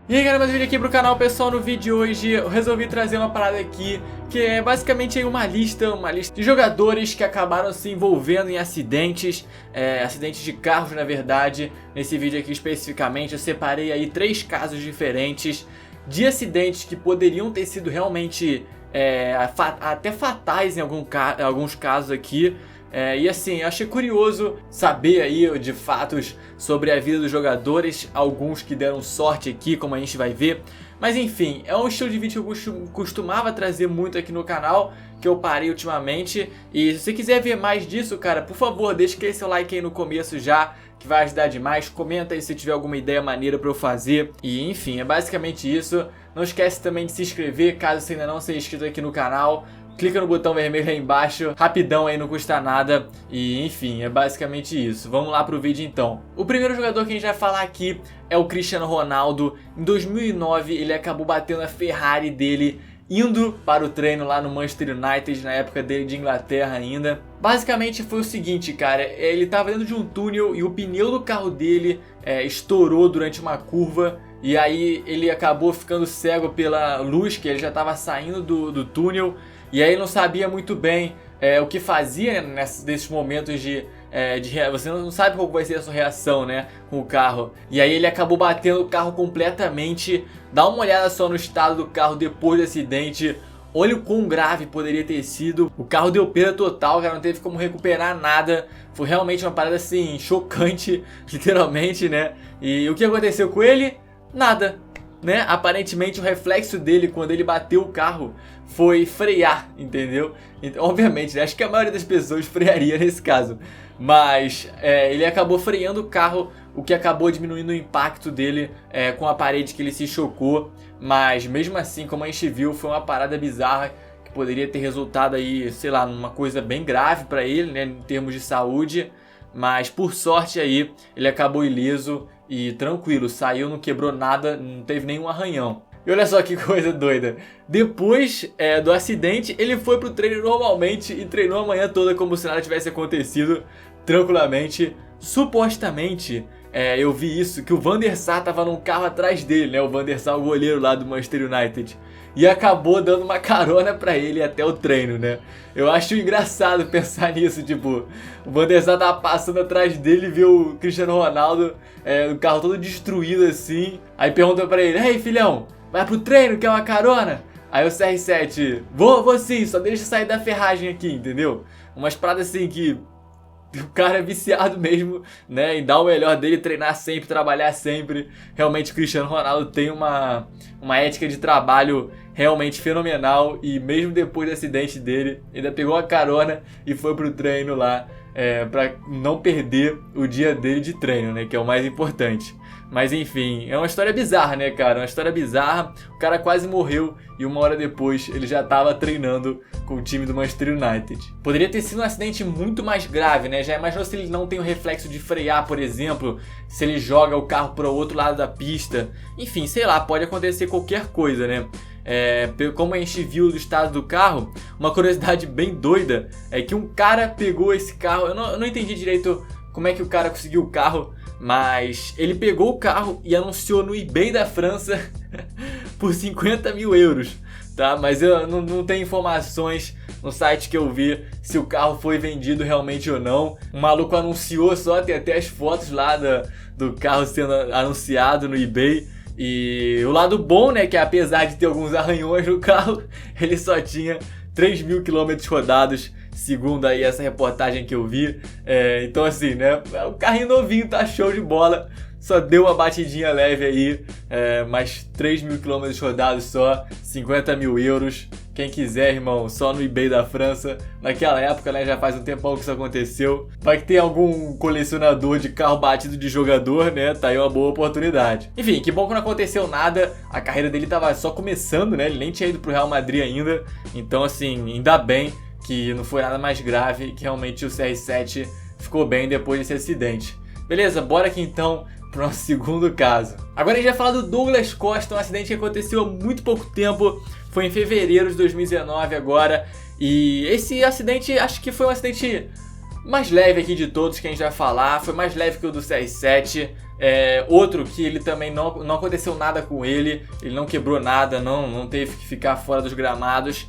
E aí galera, mais um vídeo aqui pro canal, pessoal. No vídeo de hoje eu resolvi trazer uma parada aqui que é basicamente aí uma lista de jogadores que acabaram se envolvendo em acidentes, acidentes de carros na verdade. Nesse vídeo aqui especificamente eu separei aí 3 casos diferentes de acidentes que poderiam ter sido realmente até fatais em alguns casos aqui. E assim, eu achei curioso saber aí de fatos sobre a vida dos jogadores, alguns que deram sorte aqui, como a gente vai ver. Mas enfim, é um estilo de vídeo que eu costumava trazer muito aqui no canal, que eu parei ultimamente. E se você quiser ver mais disso, cara, por favor, deixa aquele seu like aí no começo já, que vai ajudar demais. Comenta aí se tiver alguma ideia maneira pra eu fazer. E enfim, é basicamente isso. Não esquece também de se inscrever, caso você ainda não seja inscrito aqui no canal. Clica no botão vermelho aí embaixo, rapidão aí, não custa nada. E enfim, é basicamente isso. Vamos lá pro vídeo então. O primeiro jogador que a gente vai falar aqui é o Cristiano Ronaldo. Em 2009 ele acabou batendo a Ferrari dele indo para o treino lá no Manchester United, na época dele de Inglaterra ainda. Basicamente foi o seguinte, cara, ele estava dentro de um túnel e o pneu do carro dele estourou durante uma curva. E aí ele acabou ficando cego pela luz, que ele já estava saindo do túnel. E aí ele não sabia muito bem o que fazia, né, nesses momentos você não sabe qual vai ser a sua reação, né, com o carro. E aí ele acabou batendo o carro completamente. Dá uma olhada só no estado do carro depois do acidente. Olha o quão grave poderia ter sido. O carro deu perda total, cara, não teve como recuperar nada. Foi realmente uma parada assim, chocante, literalmente, né. E o que aconteceu com ele? Nada, né? Aparentemente o reflexo dele quando ele bateu o carro foi frear, entendeu? Então, obviamente, né? Acho que a maioria das pessoas frearia nesse caso. Mas ele acabou freando o carro, o que acabou diminuindo o impacto dele com a parede que ele se chocou. Mas mesmo assim, como a gente viu, foi uma parada bizarra que poderia ter resultado aí, sei lá, numa coisa bem grave pra ele, né, em termos de saúde. Mas por sorte aí, ele acabou ileso e tranquilo, saiu, não quebrou nada, não teve nenhum arranhão. E olha só que coisa doida, depois do acidente ele foi pro treino normalmente e treinou a manhã toda como se nada tivesse acontecido, tranquilamente. Supostamente, eu vi isso, que o Van der Sar tava num carro atrás dele, né, o Van der Sar, o goleiro lá do Manchester United. E acabou dando uma carona pra ele até o treino, né? Eu acho engraçado pensar nisso, tipo, o Van der Sar tava passando atrás dele e viu o Cristiano Ronaldo, o carro todo destruído assim. Aí pergunta pra ele, ei filhão, vai pro treino, quer uma carona? Aí o CR7, vou sim, só deixa eu sair da ferragem aqui, entendeu? Umas paradas assim que o cara é viciado mesmo, né, em dar o melhor dele, treinar sempre, trabalhar sempre. Realmente o Cristiano Ronaldo tem uma ética de trabalho realmente fenomenal. E mesmo depois do acidente dele, ainda pegou a carona e foi pro treino lá, pra não perder o dia dele de treino, né, que é o mais importante. Mas enfim, é uma história bizarra, né, cara? Uma história bizarra. O cara quase morreu e uma hora depois ele já estava treinando com o time do Manchester United. Poderia ter sido um acidente muito mais grave, né? Já imaginou se ele não tem o reflexo de frear, por exemplo? Se ele joga o carro para o outro lado da pista? Enfim, sei lá, pode acontecer qualquer coisa, né? Como a gente viu do estado do carro, uma curiosidade bem doida é que um cara pegou esse carro. Eu não entendi direito como é que o cara conseguiu o carro, mas ele pegou o carro e anunciou no eBay da França por 50 mil euros, tá? Mas eu não tenho informações no site que eu vi se o carro foi vendido realmente ou não. O maluco anunciou só, tem até as fotos lá do carro sendo anunciado no eBay. E o lado bom, né, que apesar de ter alguns arranhões no carro, ele só tinha 3 mil quilômetros rodados, segundo aí essa reportagem que eu vi. Então assim, né, o carrinho novinho tá show de bola, só deu uma batidinha leve aí, mas 3 mil quilômetros rodados só, 50 mil euros. Quem quiser, irmão, só no eBay da França. Naquela época, né, já faz um tempão que isso aconteceu. Vai que tem algum colecionador de carro batido de jogador, né, tá aí uma boa oportunidade. Enfim, que bom que não aconteceu nada. A carreira dele tava só começando, né, ele nem tinha ido pro Real Madrid ainda. Então assim, ainda bem que não foi nada mais grave, que realmente o CR7 ficou bem depois desse acidente. Beleza, bora aqui então pro nosso segundo caso. Agora a gente vai falar do Douglas Costa, um acidente que aconteceu há muito pouco tempo. Foi em fevereiro de 2019 agora. E esse acidente, acho que foi um acidente mais leve aqui de todos que a gente vai falar. Foi mais leve que o do CR7. Outro que ele também não aconteceu nada com ele não quebrou nada, não teve que ficar fora dos gramados.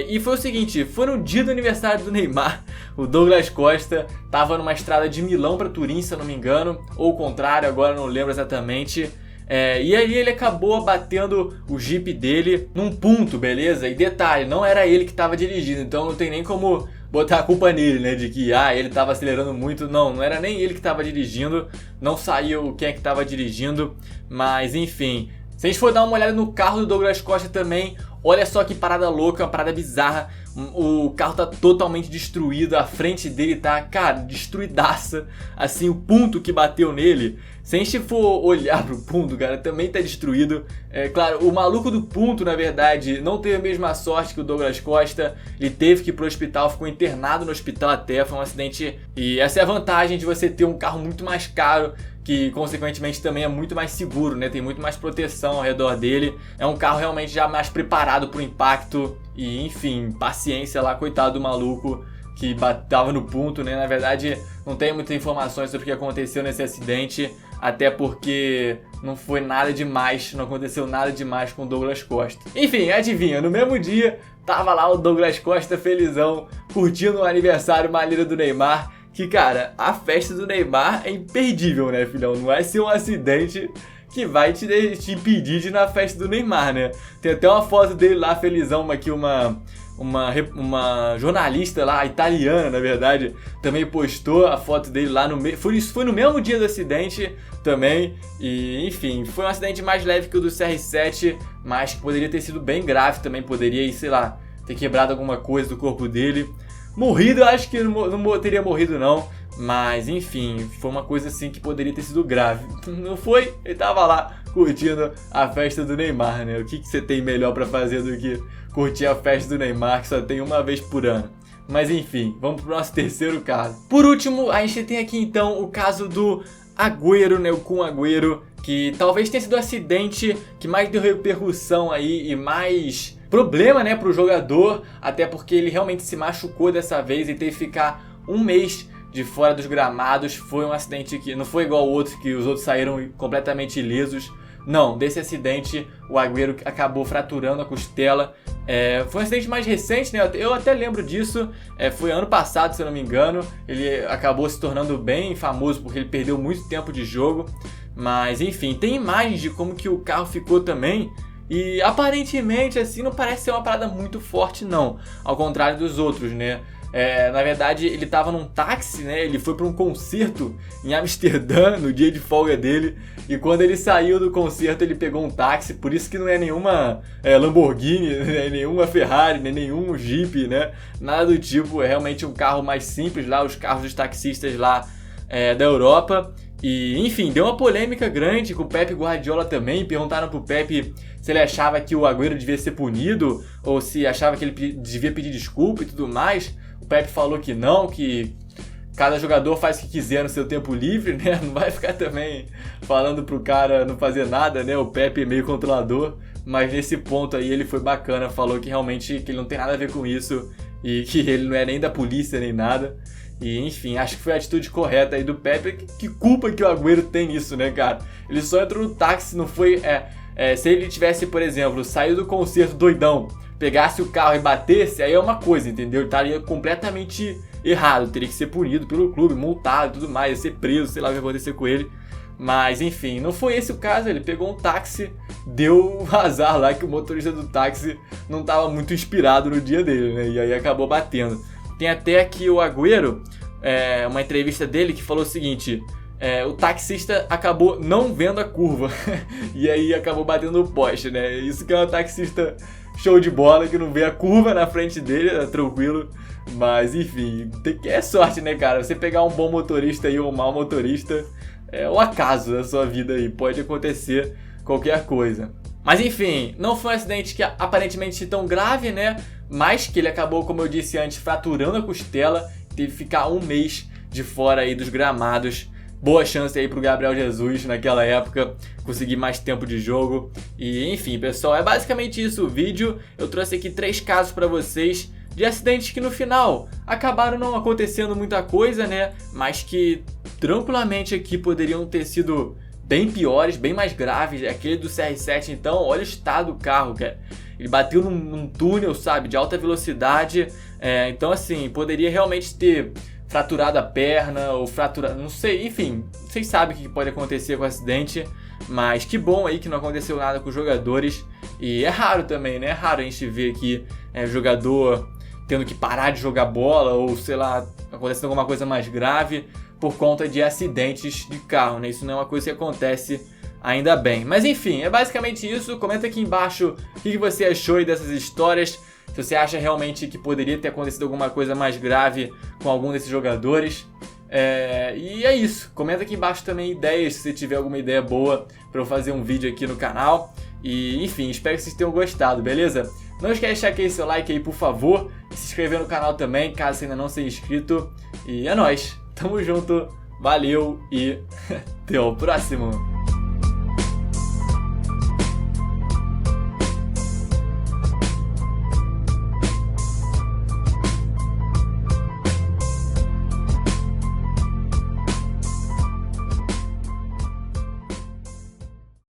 E foi o seguinte, foi no dia do aniversário do Neymar, o Douglas Costa tava numa estrada de Milão para Turim, se eu não me engano, ou o contrário, agora não lembro exatamente. E aí ele acabou batendo o Jeep dele num ponto, beleza? E detalhe, não era ele que tava dirigindo, então não tem nem como botar a culpa nele, né? De que ele tava acelerando muito. Não era nem ele que tava dirigindo, não saiu quem é que tava dirigindo, mas enfim. Se a gente for dar uma olhada no carro do Douglas Costa também, olha só que parada louca, uma parada bizarra. O carro tá totalmente destruído, a frente dele tá, cara, destruidaça. Assim, o ponto que bateu nele, se a gente for olhar pro ponto, cara, também tá destruído. Claro, o maluco do ponto, na verdade, não teve a mesma sorte que o Douglas Costa. Ele teve que ir pro hospital, ficou internado no hospital até, foi um acidente. E essa é a vantagem de você ter um carro muito mais caro, que consequentemente também é muito mais seguro, né? Tem muito mais proteção ao redor dele. É um carro realmente já mais preparado pro impacto. E enfim, paciência lá, coitado do maluco que tava no ponto, né? Na verdade, não tem muitas informações sobre o que aconteceu nesse acidente, até porque não foi nada demais, não aconteceu nada demais com o Douglas Costa. Enfim, adivinha, no mesmo dia, tava lá o Douglas Costa felizão, curtindo o aniversário maneiro do Neymar. Que, cara, a festa do Neymar é imperdível, né, filhão? Não vai ser um acidente que vai te impedir de ir na festa do Neymar, né? Tem até uma foto dele lá, felizão, aqui uma jornalista lá, italiana, na verdade, também postou a foto dele lá foi no mesmo dia do acidente também. E, enfim, foi um acidente mais leve que o do CR7, mas que poderia ter sido bem grave também, poderia, sei lá, ter quebrado alguma coisa do corpo dele. Morrido, eu acho que não teria morrido não, mas enfim, foi uma coisa assim que poderia ter sido grave. Não foi? Ele tava lá curtindo a festa do Neymar, né? O que você tem melhor pra fazer do que curtir a festa do Neymar, que só tem uma vez por ano? Mas enfim, vamos pro nosso terceiro caso. Por último, a gente tem aqui então o caso do Agüero, né? O Kun Agüero, que talvez tenha sido o acidente que mais deu repercussão aí e mais problema, né, pro jogador, até porque ele realmente se machucou dessa vez e teve que ficar um mês de fora dos gramados. Foi um acidente que não foi igual ao outro, que os outros saíram completamente ilesos. Não, desse acidente o Agüero acabou fraturando a costela. Foi um acidente mais recente, né? Eu até lembro disso. Foi ano passado, se eu não me engano. Ele acabou se tornando bem famoso porque ele perdeu muito tempo de jogo. Mas enfim, tem imagens de como que o carro ficou também. E aparentemente assim não parece ser uma parada muito forte não, ao contrário dos outros, né? Na verdade ele tava num táxi, né? Ele foi para um concerto em Amsterdã no dia de folga dele. E quando ele saiu do concerto ele pegou um táxi. Por isso que não é nenhuma Lamborghini, né? Nenhuma Ferrari, nem nenhum Jeep, né? Nada do tipo, é realmente um carro mais simples lá, os carros dos taxistas lá da Europa. E enfim, deu uma polêmica grande com o Pep Guardiola também. Perguntaram pro Pep se ele achava que o Agüero devia ser punido ou se achava que ele devia pedir desculpa e tudo mais. O Pep falou que não, que cada jogador faz o que quiser no seu tempo livre, né? Não vai ficar também falando pro cara não fazer nada, né? O Pep é meio controlador, mas nesse ponto aí ele foi bacana, falou que realmente que ele não tem nada a ver com isso e que ele não é nem da polícia nem nada. E enfim, acho que foi a atitude correta aí do Pepe. Que culpa que o Agüero tem nisso, né, cara? Ele só entrou no táxi, não foi... se ele tivesse, por exemplo, saído do concerto doidão, pegasse o carro e batesse, aí é uma coisa, entendeu? Ele estaria completamente errado, teria que ser punido pelo clube, multado e tudo mais, ia ser preso, sei lá o que ia acontecer com ele. Mas enfim, não foi esse o caso, ele pegou um táxi, deu azar lá que o motorista do táxi não estava muito inspirado no dia dele, né? E aí acabou batendo. Tem até aqui o Agüero, uma entrevista dele que falou o seguinte: o taxista acabou não vendo a curva e aí acabou batendo no poste, né? Isso que é um taxista show de bola, que não vê a curva na frente dele, tá tranquilo. Mas enfim, é sorte, né, cara? Você pegar um bom motorista aí ou um mau motorista, é o acaso da sua vida aí, pode acontecer qualquer coisa. Mas enfim, não foi um acidente que aparentemente tão grave, né? Mas que ele acabou, como eu disse antes, fraturando a costela, teve que ficar um mês de fora aí dos gramados. Boa chance aí pro Gabriel Jesus naquela época conseguir mais tempo de jogo. E enfim, pessoal, é basicamente isso o vídeo. Eu trouxe aqui 3 casos pra vocês de acidentes que no final acabaram não acontecendo muita coisa, né? Mas que tranquilamente aqui poderiam ter sido bem piores, bem mais graves. Aquele do CR7, então, olha o estado do carro, cara. Ele bateu num túnel, sabe, de alta velocidade. Então, assim, poderia realmente ter fraturado a perna ou fraturado, não sei, enfim, vocês sabem o que pode acontecer com o acidente. Mas que bom aí que não aconteceu nada com os jogadores. E é raro também, né? É raro a gente ver aqui jogador tendo que parar de jogar bola ou, sei lá, acontecendo alguma coisa mais grave por conta de acidentes de carro, né? Isso não é uma coisa que acontece, ainda bem. Mas enfim, é basicamente isso. Comenta aqui embaixo o que você achou aí dessas histórias. Se você acha realmente que poderia ter acontecido alguma coisa mais grave com algum desses jogadores. E é isso. Comenta aqui embaixo também ideias, se você tiver alguma ideia boa para eu fazer um vídeo aqui no canal. E enfim, espero que vocês tenham gostado, beleza? Não esquece de deixar aquele seu like aí, por favor. E se inscrever no canal também, caso você ainda não seja inscrito. E é nóis. Tamo junto. Valeu e até o próximo.